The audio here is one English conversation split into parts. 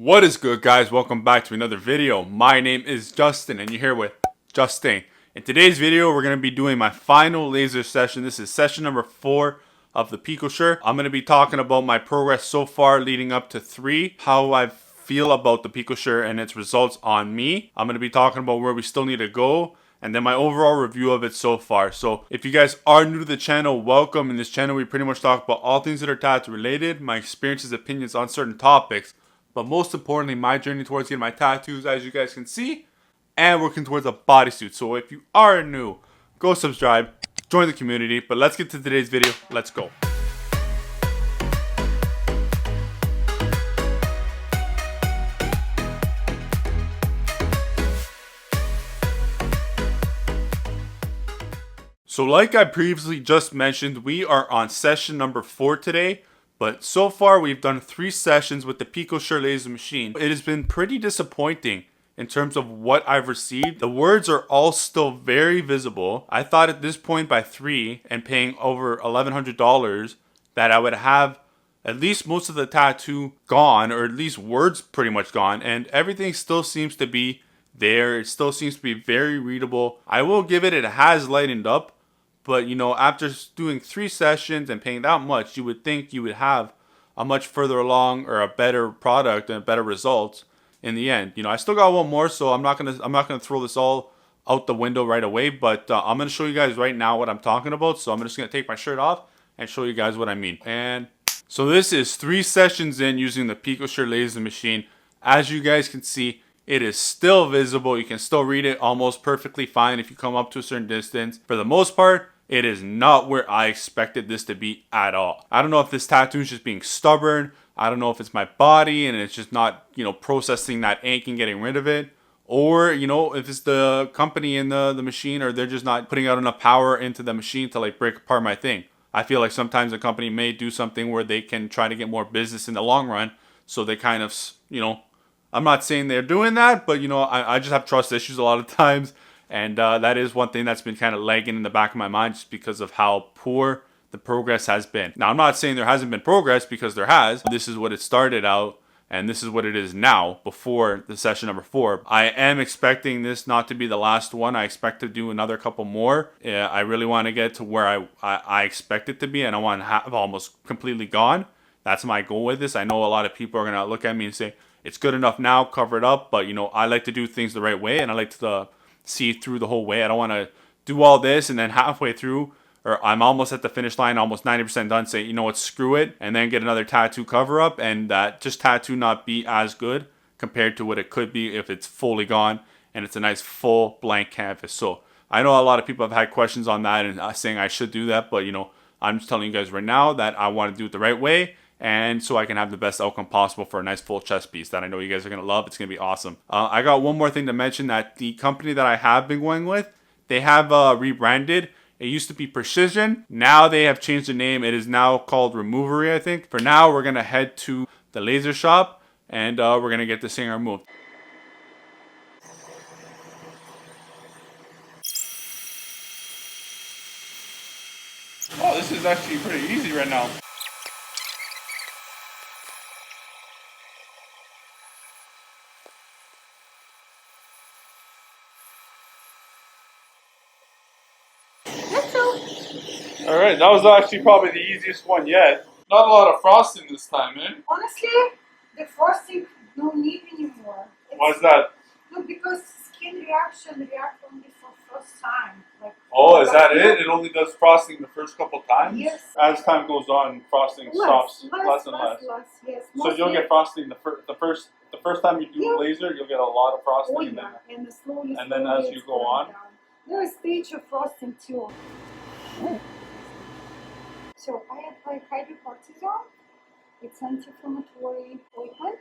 What is good, guys? Welcome back to another video. My name is Justin and you're here with Justin. In today's video, we're going to be doing my final laser session. This is session number 4 of the PicoSure. I'm going to be talking about my progress so far leading up to 3, how I feel about the PicoSure and its results on me. I'm going to be talking about where we still need to go, and then my overall review of it so far. So if you guys are new to the channel, welcome. In this channel, we pretty much talk about all things that are tattoo related, my experiences, opinions on certain topics, but most importantly, my journey towards getting my tattoos, as you guys can see, and working towards a bodysuit. So if you are new, go subscribe, join the community. But let's get to today's video. Let's go. So like I previously just mentioned, we are on session number 4 today. But so far, we've done 3 sessions with the PicoSure laser machine. It has been pretty disappointing in terms of what I've received. The words are all still very visible. I thought at this point by 3 and paying over $1,100 that I would have at least most of the tattoo gone, or at least words pretty much gone, and everything still seems to be there. It still seems to be very readable. I will give it has lightened up. But, you know, after doing 3 sessions and paying that much, you would think you would have a much further along or a better product and better results in the end. You know, I still got one more, so I'm not gonna throw this all out the window right away. But I'm gonna show you guys right now what I'm talking about. So I'm just gonna take my shirt off and show you guys what I mean. And so this is 3 sessions in using the PicoSure laser machine. As you guys can see, it is still visible. You can still read it almost perfectly fine if you come up to a certain distance. For the most part, it is not where I expected this to be at all. I don't know if this tattoo is just being stubborn. I don't know if it's my body and it's just not, you know, processing that ink and getting rid of it. Or, you know, if it's the company in the machine, or they're just not putting out enough power into the machine to like break apart my thing. I feel like sometimes a company may do something where they can try to get more business in the long run. So they kind of, you know, I'm not saying they're doing that, but, you know, I just have trust issues a lot of times. And that is one thing that's been kind of lagging in the back of my mind, just because of how poor the progress has been. Now, I'm not saying there hasn't been progress, because there has. This is what it started out, and this is what it is now, before the session number 4. I am expecting this not to be the last one. I expect to do another couple more. I really want to get to where I expect it to be, and I want to have almost completely gone. That's my goal with this. I know a lot of people are going to look at me and say, it's good enough now, cover it up. But, you know, I like to do things the right way, and I like to see through the whole way. I don't want to do all this and then halfway through, or I'm almost at the finish line, almost 90% done, say, you know what, screw it, and then get another tattoo cover up, and that just tattoo not be as good compared to what it could be if it's fully gone and it's a nice full blank canvas. So I know a lot of people have had questions on that and saying I should do that, but, you know, I'm just telling you guys right now that I want to do it the right way, and so I can have the best outcome possible for a nice full chest piece that I know you guys are going to love. It's going to be awesome. I got one more thing to mention, that the company that I have been going with, they have rebranded. It used to be Precision. Now they have changed the name. It is now called Removery, I think. For now, we're going to head to the laser shop, and we're going to get this thing removed. Oh, this is actually pretty easy right now. Alright, that was actually probably the easiest one yet. Not a lot of frosting this time, man. Honestly, the frosting no need anymore. Why is that? No, because skin react only for first time. Like, Oh, is that it? It only does frosting the first couple times? Yes. As time goes on, frosting stops less and less. Yes. So you'll get frosting the first time you do laser, you'll get a lot of frosting. Oh, yeah. And slowly, and then as you go on? Down. There is stage of frosting too. Ooh. So I apply hydrocortisone. It's anti-inflammatory ointment.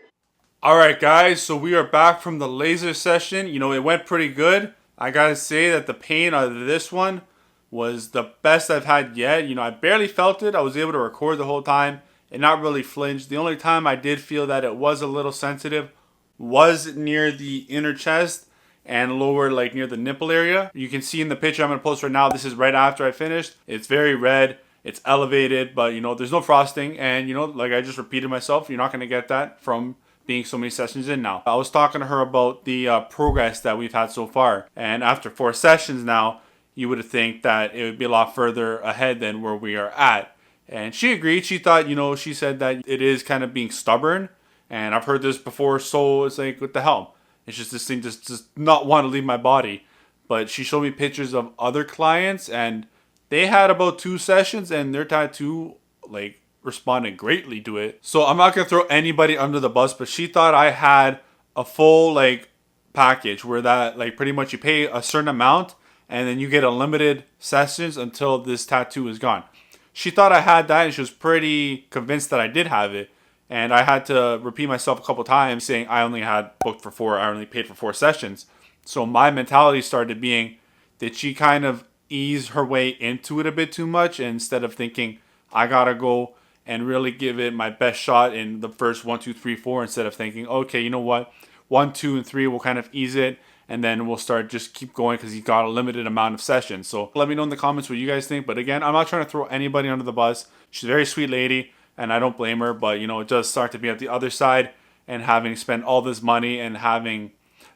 Alright guys, so we are back from the laser session. You know, it went pretty good. I gotta say that the pain out of this one was the best I've had yet. You know, I barely felt it. I was able to record the whole time and not really flinch. The only time I did feel that it was a little sensitive was near the inner chest and lower, like near the nipple area. You can see in the picture I'm gonna post right now, this is right after I finished. It's very red. It's elevated, but, you know, there's no frosting. And, you know, like I just repeated myself, you're not going to get that from being so many sessions in now. I was talking to her about the progress that we've had so far. And after 4 sessions now, you would think that it would be a lot further ahead than where we are at. And she agreed. She thought, she said that it is kind of being stubborn. And I've heard this before, so it's like, what the hell? It's just this thing just not want to leave my body. But she showed me pictures of other clients, and they had about 2 sessions, and their tattoo, like, responded greatly to it. So I'm not going to throw anybody under the bus, but she thought I had a full, like, package where that, like, pretty much you pay a certain amount, and then you get unlimited sessions until this tattoo is gone. She thought I had that, and she was pretty convinced that I did have it. And I had to repeat myself a couple times saying I only had booked for 4, I only paid for 4 sessions. So my mentality started being, did she kind of ease her way into it a bit too much? And instead of thinking, I gotta go and really give it my best shot in the first 1, 2, 3, 4, instead of thinking, okay, you know what? 1, 2, and 3 will kind of ease it. And then we'll start just keep going because he's got a limited amount of sessions. So let me know in the comments what you guys think. But again, I'm not trying to throw anybody under the bus. She's a very sweet lady, and I don't blame her. But, it does start to be at the other side and having spent all this money and having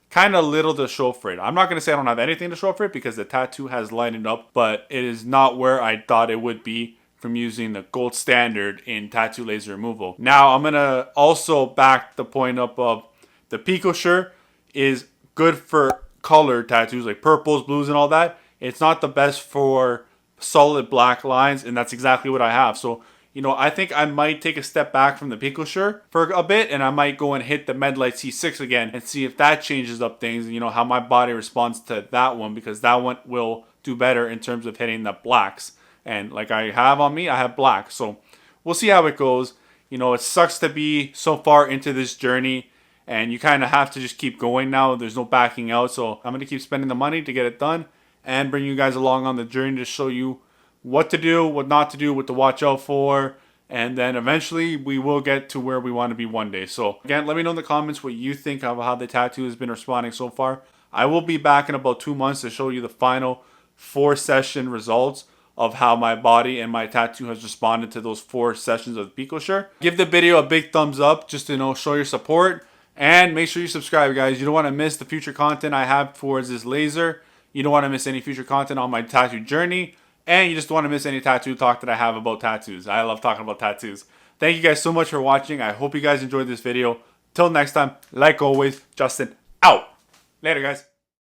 kind of little to show for it. I'm not going to say I don't have anything to show for it because the tattoo has lightened up, but it is not where I thought it would be from using the gold standard in tattoo laser removal. Now, I'm going to also back the point up of the PicoSure is good for colored tattoos like purples, blues, and all that. It's not the best for solid black lines, and that's exactly what I have. So, I think I might take a step back from the PicoSure for a bit, and I might go and hit the Medlight C6 again and see if that changes up things, how my body responds to that one, because that one will do better in terms of hitting the blacks. And like I have on me, I have black. So we'll see how it goes. It sucks to be so far into this journey, and you kind of have to just keep going now. There's no backing out. So I'm going to keep spending the money to get it done and bring you guys along on the journey to show you what to do, what not to do, what to watch out for. And then eventually we will get to where we want to be one day. So again, let me know in the comments what you think of how the tattoo has been responding so far. I will be back in about 2 months to show you the final 4 session results of how my body and my tattoo has responded to those 4 sessions of PicoSure. Give the video a big thumbs up just to show your support. And make sure you subscribe, guys. You don't want to miss the future content I have towards this laser. You don't want to miss any future content on my tattoo journey. And you just don't want to miss any tattoo talk that I have about tattoos. I love talking about tattoos. Thank you guys so much for watching. I hope you guys enjoyed this video. Till next time, like always, Justin out. Later, guys.